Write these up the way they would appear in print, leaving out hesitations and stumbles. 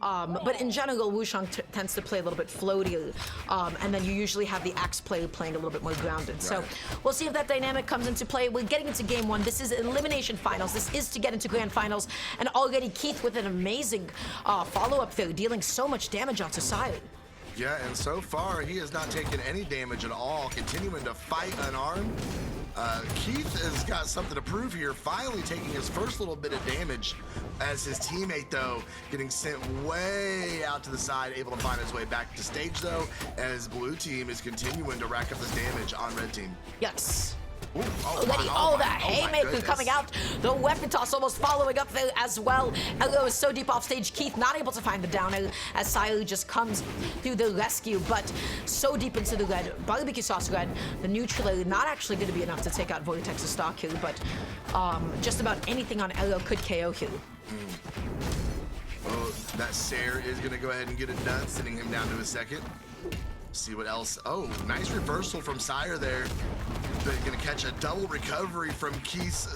But in general, Wushang tends to play a little bit floatier, and then you usually have the Axe player playing a little bit more grounded. Right. So we'll see if that dynamic comes into play. We're getting into game one. This is Elimination Finals. This is to get into Grand Finals, and already Keith with an amazing follow-up there, dealing so much damage onto Sire. Yeah, and so far, he has not taken any damage at all, continuing to fight unarmed. Keith has got something to prove here, finally taking his first little bit of damage as his teammate, though, getting sent way out to the side, able to find his way back to stage, though, as blue team is continuing to rack up this damage on red team. Yes. Ooh, The haymaker coming out. The weapon toss almost following up there as well. Elo is so deep off stage. Keith not able to find the downer as Sire just comes through the rescue, but so deep into the red. Barbecue sauce red. The neutral not actually going to be enough to take out Vortex's stock here, but just about anything on Elo could KO here. Oh, that Sire is going to go ahead and get it done, sending him down to a second. See what else. Oh, nice reversal from Sire there. But gonna catch a double recovery from Keith.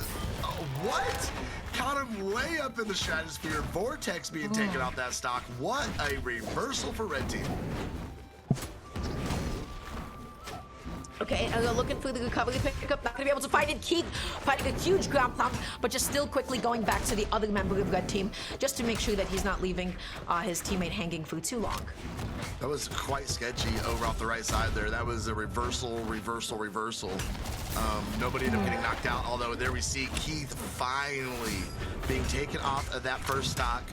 Oh, what? Caught him way up in the stratosphere. Vortex being taken off that stock. What a reversal for red team. Okay, looking for the recovery pickup, not gonna be able to find it. Keith fighting a huge ground pound, but just still quickly going back to the other member of red team, just to make sure that he's not leaving his teammate hanging for too long. That was quite sketchy over off the right side there. That was a reversal. Nobody ended up getting knocked out, although there we see Keith finally being taken off of that first stock.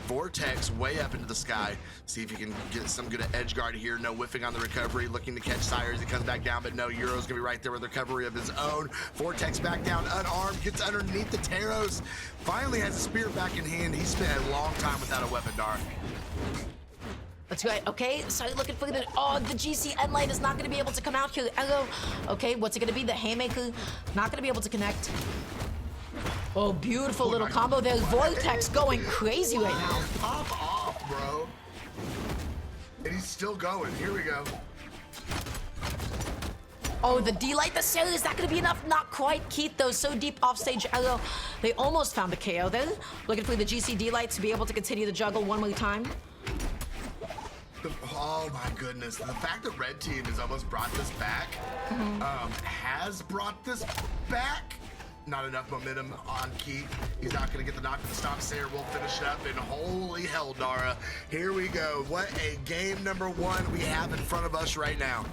Vortex way up into the sky. See if he can get some good edge guard here. No whiffing on the recovery. Looking to catch Sire as he comes back down, but no, Euro's gonna be right there with recovery of his own. Vortex back down unarmed, gets underneath the Taros. Finally has a spear back in hand. He spent a long time without a weapon, Dar. That's right. Okay, Sire looking for the GC end light is not gonna be able to come out here. Elo. Okay, what's it gonna be? The haymaker not gonna be able to connect. Oh, beautiful little combo there. Vortex going crazy right now. Pop off, bro. And he's still going. Here we go. Oh, the D-Light, the Sire, is that going to be enough? Not quite. Keith, though, so deep off stage. Elo, they almost found the KO there. Looking for the GC D-Light to be able to continue the juggle one more time. Oh my goodness. The fact that red team has almost brought this back, Not enough momentum on Keith. He's not going to get the knock to the stop. Sire will finish it up, and holy hell, Dara. Here we go. What a game number one we have in front of us right now.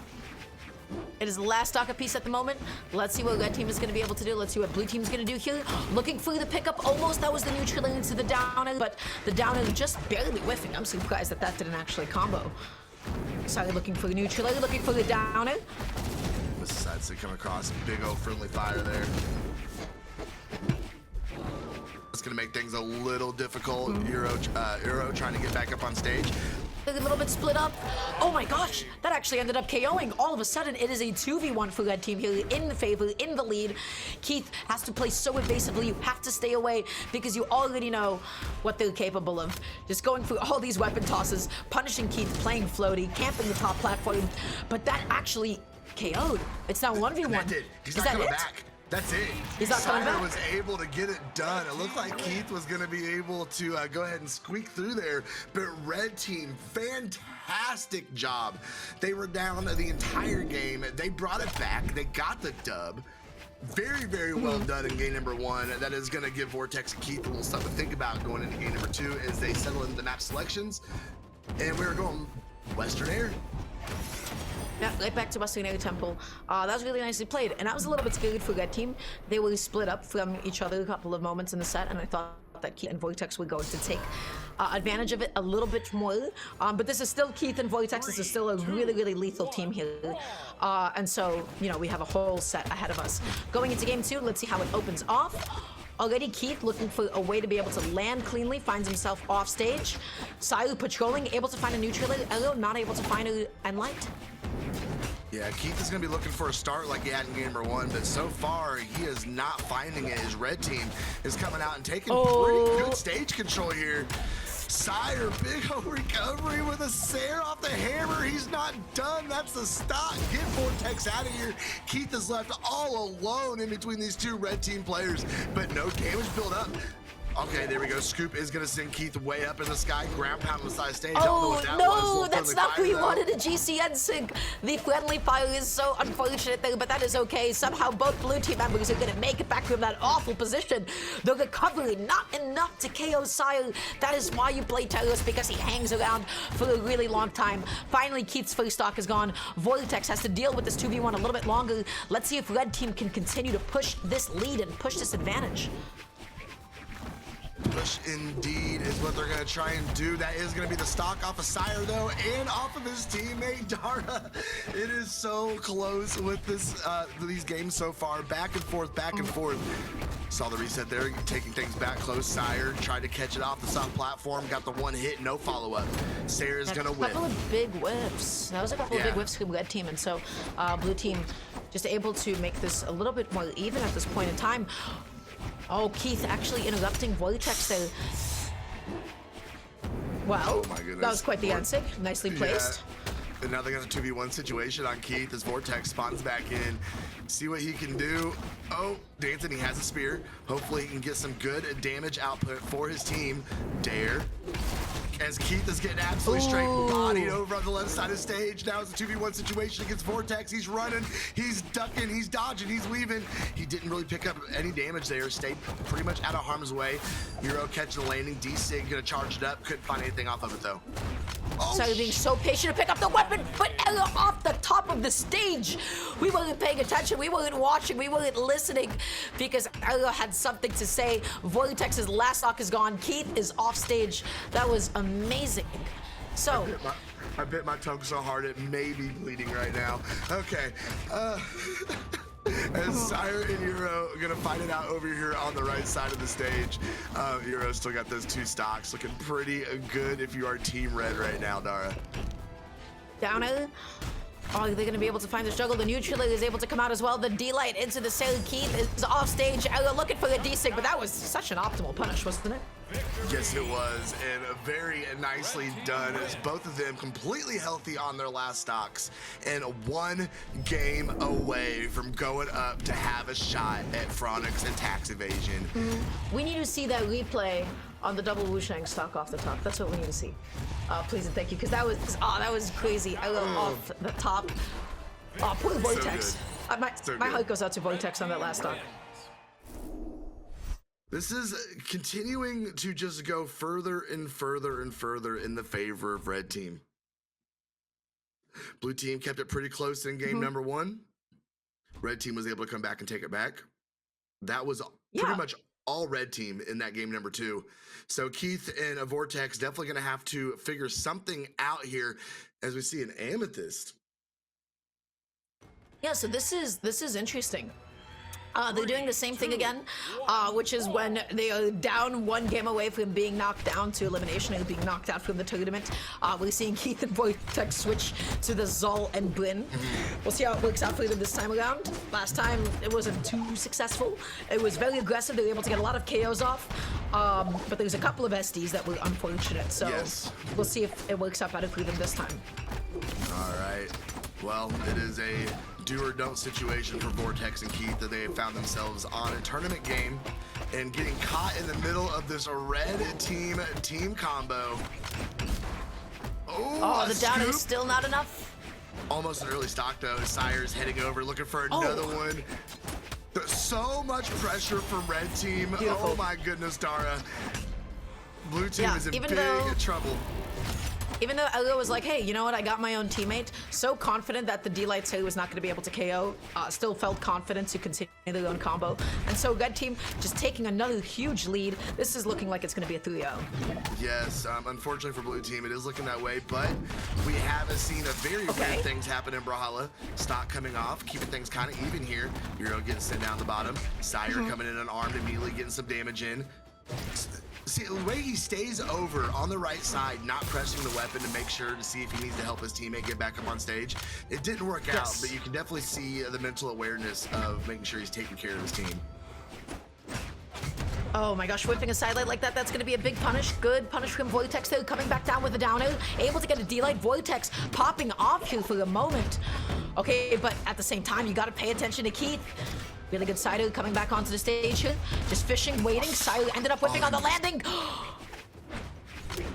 It is the last stock apiece at the moment. Let's see what red team is going to be able to do. Let's see what blue team is going to do here. Looking for the pickup. Almost. That was the neutral into the downer, but the downer just barely whiffing. I'm surprised that that didn't actually combo. Sorry, looking for the neutral, looking for the downer. This decides to come across big old friendly fire there. It's going to make things a little difficult. Euro trying to get back up on stage. A little bit split up. Oh my gosh, that actually ended up KOing. All of a sudden, it is a 2v1 for red team here, in the favor, in the lead. Keith has to play so evasively. You have to stay away because you already know what they're capable of. Just going through all these weapon tosses, punishing Keith, playing floaty, camping the top platform. But that actually KO'd. It's now 1v1. That did. He's not coming back. That's it. He's not coming back. Sire was able to get it done. It looked like Keith was going to be able to go ahead and squeak through there, but red team, fantastic job. They were down the entire game. They brought it back. They got the dub. Very, very well done in game number one. That is going to give Vortex and Keith a little something to think about going into game number two as they settle into the map selections. And we were going Western Air. Yeah, right back to Western Air Temple. That was really nicely played, and that was a little bit scary for red team. They were split up from each other a couple of moments in the set, and I thought that Keith and Vortex were going to take advantage of it a little bit more. But this is still Keith and Vortex. This is still a really, really lethal team here. And so, you know, we have a whole set ahead of us. Going into game two, let's see how it opens off. Already Keith looking for a way to be able to land cleanly, finds himself off stage. Sire patrolling, able to find a neutral. Elo not able to find an end light. Yeah, Keith is going to be looking for a start like he had in game number one, but so far he is not finding it. His red team is coming out and taking pretty good stage control here. Sire, big old recovery with a Sire off the hammer. He's not done. That's the stop. Get Vortex out of here. Keith is left all alone in between these two red team players, but no damage built up. Okay, there we go. Scoop is gonna send Keith way up in the sky. Ground pound on the side of the stage. I don't know Oh what that no, was. that's not what we wanted. A GCN sync. The friendly fire is so unfortunate there, but that is okay. Somehow both blue team members are gonna make it back from that awful position. The recovery, not enough to KO Sire. That is why you play Telos, because he hangs around for a really long time. Finally, Keith's first stock is gone. Vortex has to deal with this 2v1 a little bit longer. Let's see if red team can continue to push this lead and push this advantage. Push indeed is what they're going to try and do. That is going to be the stock off of Sire, though, and off of his teammate, Dara. It is so close with this these games so far. Back and forth, back and forth. Saw the reset there, taking things back close. Sire tried to catch it off the soft platform. Got the one hit, no follow-up. Sarah's going to whip. A couple of big whiffs. That was a couple of big whiffs from red team, and so blue team just able to make this a little bit more even at this point in time. Oh, Keith actually interrupting Vortex there. Well, oh my goodness. That was quite the answer. Nicely placed. Yeah. And now they got a 2v1 situation on Keith as Vortex spawns back in. See what he can do. Oh, dancing, he has a spear. Hopefully he can get some good damage output for his team. Dare. As Keith is getting absolutely straight bodied over on the left side of the stage. Now it's a 2v1 situation against Vortex. He's running, he's ducking, he's dodging, he's weaving. He didn't really pick up any damage there. Stayed pretty much out of harm's way. Hero catching the landing. D-Sig gonna charge it up. Couldn't find anything off of it though. Oh, Sire being so patient to pick up the weapon, but Ella off the top of the stage. We weren't paying attention, we weren't watching, we weren't listening because Ella had something to say. Vortex's last stock is gone. Keith is off stage. That was amazing. So I bit my tongue so hard it may be bleeding right now. Okay. As Sire and Euro are gonna fight it out over here on the right side of the stage. Euro still got those two stocks looking pretty good if you are Team Red right now, Dara. Downer. Are they going to be able to find the struggle? The neutral is able to come out as well. The D-Light into the cell. Keith is off stage. Looking for the D-Sig, but that was such an optimal punish, wasn't it? Yes, it was, and very nicely done as both of them completely healthy on their last stocks and one game away from going up to have a shot at Phronix and tax evasion. We need to see that replay on the double Wushang stock off the top. That's what we need to see. Please and thank you, because that was crazy. Off the top. Oh, poor Vortex. My heart goes out to Vortex on that last stock. This is continuing to just go further and further and further in the favor of red team. Blue team kept it pretty close in game number one. Red team was able to come back and take it back. That was pretty much all red team in that game number two. So Keith and a Vortex definitely going to have to figure something out here as we see an Amethyst. Yeah, so this is interesting. They're doing the same thing again, which is when they are down one game away from being knocked down to elimination and being knocked out from the tournament. We're seeing Keith and Vortex switch to the Zol and Bryn. We'll see how it works out for them this time around. Last time, it wasn't too successful. It was very aggressive. They were able to get a lot of KOs off, but there's a couple of SDs that were unfortunate. So we'll see if it works out better for them this time. All right. Well, it is a do or don't situation for Vortex and Keith that they have found themselves on a tournament game and getting caught in the middle of this red team combo. Oh, the down is still not enough. Almost an early stock though. Sire's heading over, looking for another one. There's so much pressure from red team. Beautiful. Oh my goodness, Dara. Blue team is in big trouble. Even though Elgo was like, hey, you know what, I got my own teammate, so confident that the D-Light was not going to be able to KO, still felt confident to continue their own combo. And so red team just taking another huge lead. This is looking like it's going to be a 3-0. Yes, unfortunately for blue team, it is looking that way, but we haven't seen a very weird things happen in Brawlhalla. Stock coming off, keeping things kind of even here. Euro getting sent down the bottom. Sire coming in unarmed, immediately getting some damage in. See, the way he stays over on the right side, not pressing the weapon to make sure to see if he needs to help his teammate get back up on stage, it didn't work out, but you can definitely see the mental awareness of making sure he's taking care of his team. Oh my gosh, whipping a sidelight like that, that's going to be a big punish. Good punish from Vortex though, coming back down with a downer. Able to get a D-Light. Vortex popping off here for a moment. Okay, but at the same time, you got to pay attention to Keith. Really good Sire coming back onto the stage here. Just fishing, waiting. Sire ended up whipping on the landing.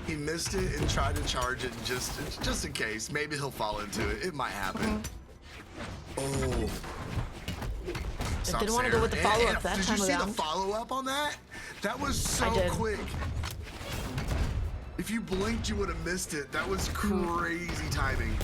He missed it and tried to charge it just in case. Maybe he'll fall into it. It might happen. Oh. Didn't want to go with the follow-up that time around. Did you see the follow-up on that? That was so quick. If you blinked, you would have missed it. That was crazy timing.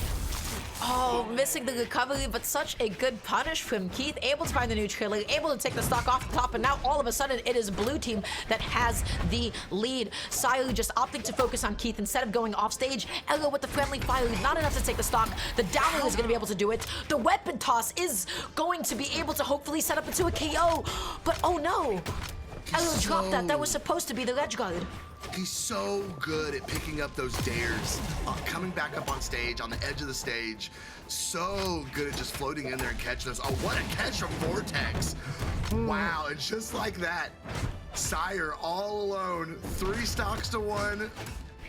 Oh, missing the recovery, but such a good punish from Keith. Able to find the neutral, able to take the stock off the top, and now all of a sudden it is blue team that has the lead. Sire just opting to focus on Keith instead of going off stage. Elo with the friendly fire, not enough to take the stock. The downer is going to be able to do it. The weapon toss is going to be able to hopefully set up into a KO, but oh no. Elo dropped that. That was supposed to be the ledge guard. He's so good at picking up those dares, coming back up on stage, on the edge of the stage. So good at just floating in there and catching us. Oh, what a catch from Vortex. Wow, and just like that, Sire all alone, 3 stocks to 1.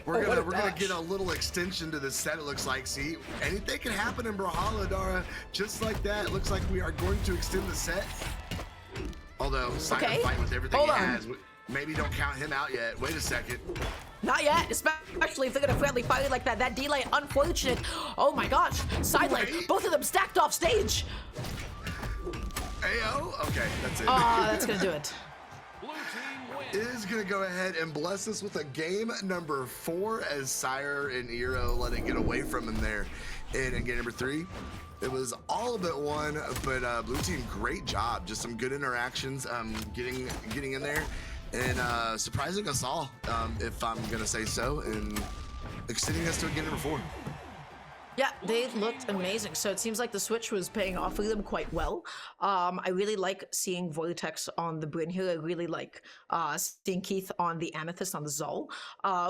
We're gonna get a little extension to this set, it looks like. See, anything can happen in Brawlhalla, Dara. Just like that, it looks like we are going to extend the set. Although, Sire fighting with everything he has. Maybe don't count him out yet. Wait a second. Not yet, especially if they're gonna friendly fire like that. That D-Light, unfortunate. Oh my gosh, side light, both of them stacked off stage. Ayo? Okay, that's it. Oh, that's gonna do it. Is gonna go ahead and bless us with a game number 4 as Sire and Eero let it get away from him there. And in game number 3, it was all but 1, but blue team, great job. Just some good interactions, getting in there. And surprising us all, if I'm gonna say so, and extending us to a game number 4. Yeah, they looked amazing. So it seems like the switch was paying off for them quite well. I really like seeing Vortex on the Bryn here. I really like seeing Keith on the Amethyst on the Zol.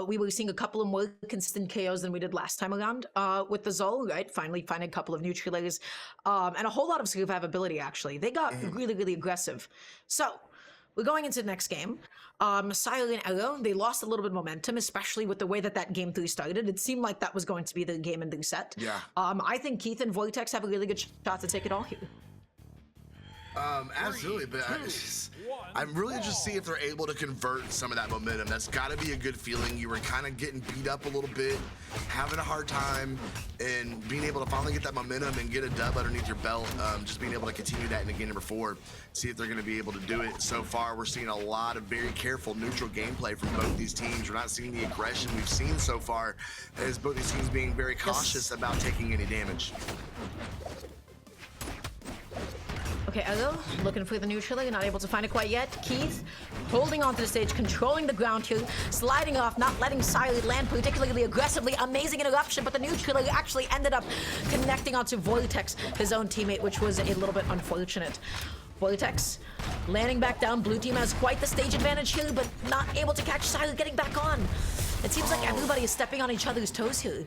We were seeing a couple of more consistent KOs than we did last time around with the Zol, right? Finally finding a couple of neutralators and a whole lot of survivability, actually. They got really, really aggressive. So we're going into the next game. Sire and Elo, they lost a little bit of momentum, especially with the way that game 3 started. It seemed like that was going to be the game in the set. Yeah. I think Keith and Vortex have a really good shot to take it all here. Absolutely, but I'm really interested to see if they're able to convert some of that momentum. That's got to be a good feeling. You were kind of getting beat up a little bit, having a hard time, and being able to finally get that momentum and get a dub underneath your belt. Just being able to continue that in game number 4. See if they're going to be able to do it. So far, we're seeing a lot of very careful neutral gameplay from both these teams. We're not seeing the aggression we've seen so far, as both these teams being very cautious about taking any damage. Okay, Elo, looking for the neutral, you're not able to find it quite yet. Keith, holding onto the stage, controlling the ground here, sliding off, not letting Sire land particularly aggressively. Amazing interruption, but the neutral actually ended up connecting onto Vortex, his own teammate, which was a little bit unfortunate. Vortex landing back down. Blue team has quite the stage advantage here, but not able to catch Sire getting back on. It seems like everybody is stepping on each other's toes here.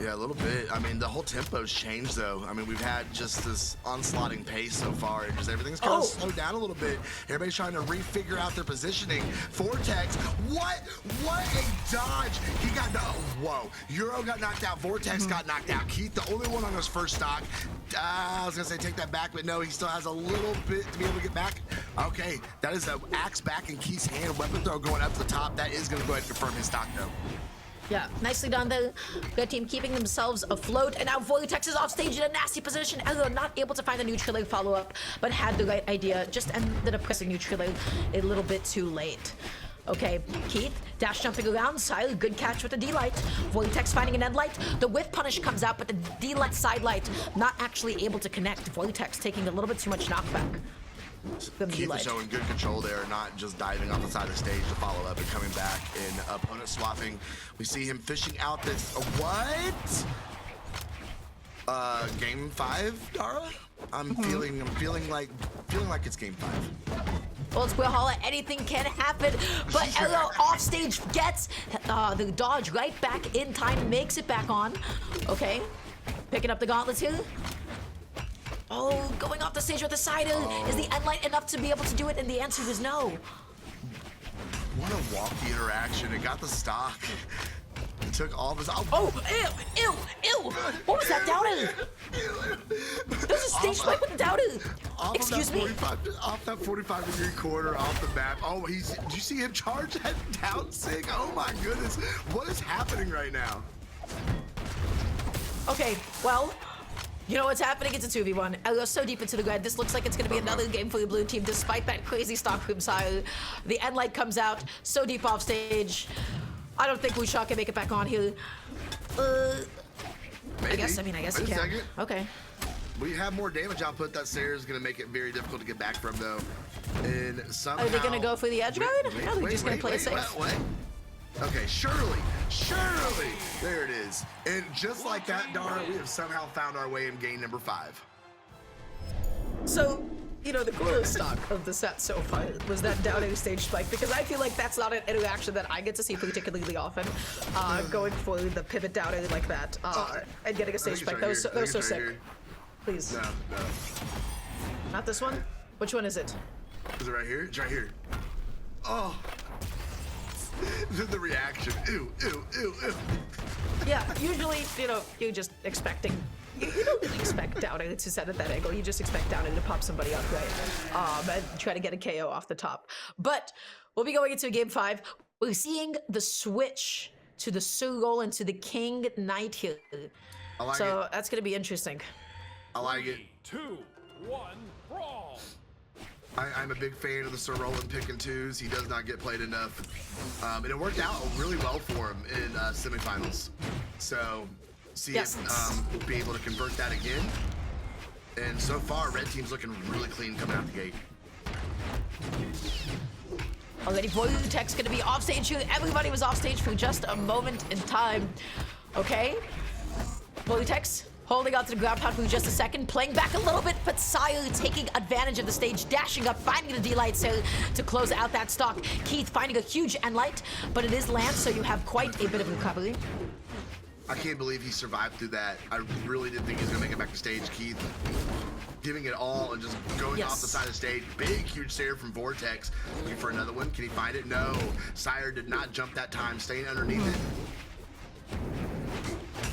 Yeah, a little bit. I mean, the whole tempo's changed, though. I mean, we've had just this onslaughting pace so far, and just everything's kind of slowed down a little bit. Everybody's trying to refigure out their positioning. Vortex, what a dodge! He got whoa. Euro got knocked out. Vortex got knocked out. Keith, the only one on his first stock. I was gonna say take that back, but no, he still has a little bit to be able to get back. Okay, that is an axe back in Keith's hand. Weapon throw going up to the top. That is gonna go ahead and confirm his stock, though. Yeah, nicely done there. Good team keeping themselves afloat, and now Vortex is off stage in a nasty position. Elo not able to find a neutral follow-up, but had the right idea. Just ended up pressing neutral a little bit too late. Okay, Keith, dash jumping around. Sire, good catch with the D-Light. Vortex finding an end light. The whiff punish comes out, but the D-Light side light not actually able to connect. Vortex taking a little bit too much knockback. Keith is showing good control there, not just diving off the side of the stage to follow up and coming back and opponent swapping. We see him fishing out this what? Game 5, Dara? I'm feeling like it's game 5. Well, it's Brawlhalla, anything can happen, but Elo off stage gets the dodge right back in time, makes it back on. Okay, picking up the gauntlets here. Oh, going off the stage with the side. Is the end light enough to be able to do it? And the answer is no. What a wonky interaction. It got the stock. It took all of his... Oh, ew. Whoa! What was that down air? There's a stage spike with the down air. Excuse me? Off that 45-degree corner, off the map. Oh, did you see him charge that down sig? Oh my goodness. What is happening right now? Okay, well, you know what's happening? It's a 2v1. Elio's so deep into the red. This looks like it's going to be another game for the blue team, despite that crazy stock from Sire. The end light comes out, so deep off stage. I don't think Wuxia can make it back on here. Maybe. I guess he Wait can. a second. Okay. We have more damage output that Sire is going to make it very difficult to get back from, though. And somehow... Are they going to go for the edge guard? No, they're just going to play it safe. Wait. Okay, surely. There it is. And just like that, Dara, we have somehow found our way in game number 5. So, you know, the coolest stock of the set so far was that down air stage spike, because I feel like that's not an interaction that I get to see particularly often. Going for the pivot down air like that, and getting a stage spike. That was so sick. Here. Please. No. Not this one? Which one is it? Is it right here? It's right here. Oh. The reaction. Ew. Yeah, usually, you know, you're just expecting. You don't really expect Downer to set at that angle. You just expect Downer to pop somebody up, right? And try to get a KO off the top. But we'll be going into game 5. We're seeing the switch to the Sir and to the King Knight here. I like so it. that's going to be interesting. I like it. 2, 1, brawl. I'm a big fan of the Sir Roland pick and twos. He does not get played enough. And it worked out really well for him in semifinals. So, see if be able to convert that again. And so far, red team's looking really clean coming out the gate. Already, Vortex going to be off stage here. Everybody was off stage for just a moment in time. Okay. Vortex holding on to the ground pound for just a second, playing back a little bit, but Sire taking advantage of the stage, dashing up, finding the D-Light Sire to close out that stock. Keith finding a huge end-light, but it is land, so you have quite a bit of recovery. I can't believe he survived through that. I really didn't think he was going to make it back to stage. Keith giving it all and just going off the side of the stage. Big, huge Sire from Vortex. Looking for another one. Can he find it? No. Sire did not jump that time, staying underneath it.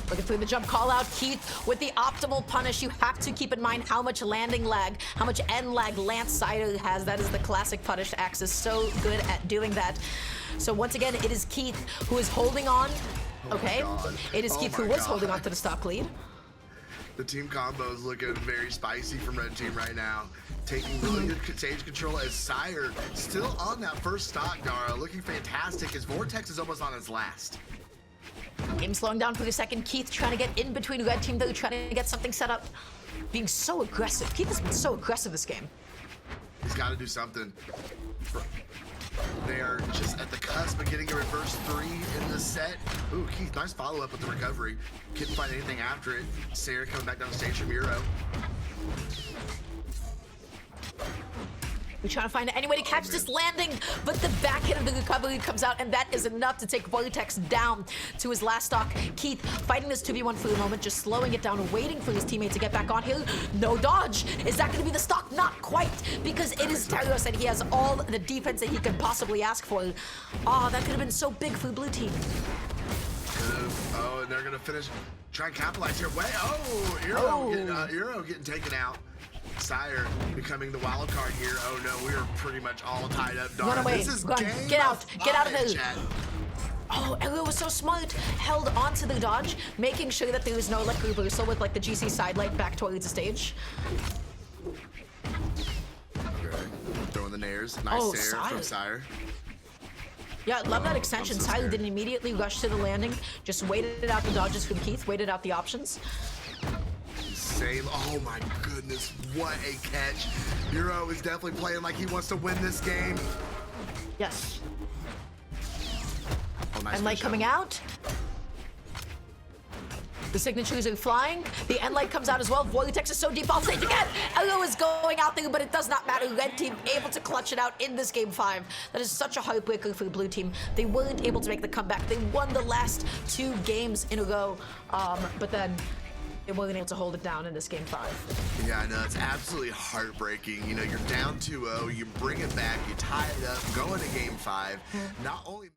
Looking through the jump call out, Keith with the optimal punish. You have to keep in mind how much landing lag, how much end lag Lance Sire has. That is the classic punish axis. So good at doing that. So once again, it is Keith who is holding on. Okay, it is Keith who was holding on to the stock lead. The team combo is looking very spicy from red team right now. Taking really good stage control as Sire still on that first stock, Dara. Looking fantastic as Vortex is almost on his last. Game slowing down for a second. Keith trying to get in between red team though, trying to get something set up. Being so aggressive. Keith has been so aggressive this game. He's got to do something. They are just at the cusp of getting a reverse 3 in the set. Ooh, Keith, nice follow-up with the recovery. Couldn't find anything after it. Sire coming back down the stage from Euro. We're trying to find any way to catch this landing, but the back hit of the recovery comes out, and that is enough to take Vortex down to his last stock. Keith fighting this 2v1 for the moment, just slowing it down, waiting for his teammate to get back on here. No dodge. Is that going to be the stock? Not quite, because it is Terios, and he has all the defense that he could possibly ask for. Oh, that could have been so big for the blue team. Oh, and they're going to finish. Try and capitalize here. Wait, Euro getting taken out. Sire becoming the wild card here. Oh no, we are pretty much all tied up. Run away. This is Run. Get out. Get out of there. Chat. Oh, Elio was so smart. Held onto the dodge, making sure that there was no like reversal with like the GC side light back towards the stage. Okay. Throwing the nairs. Nice Sire from Sire. Yeah, love that extension. So Sire didn't immediately rush to the landing, just waited out the dodges from Keith, waited out the options. Oh my goodness, what a catch. Euro is definitely playing like he wants to win this game. Yes. Oh, nice End light coming out. The signatures are flying. The end light comes out as well. Vortex is so deep off stage again. Elo is going out there, but it does not matter. Red team able to clutch it out in this game 5. That is such a heartbreaker for the blue team. They weren't able to make the comeback. They won the last 2 games in a row, but then they weren't able to hold it down in this game 5. Yeah, I know, it's absolutely heartbreaking. You know, you're down 2-0, you bring it back, you tie it up, go into game 5. Not only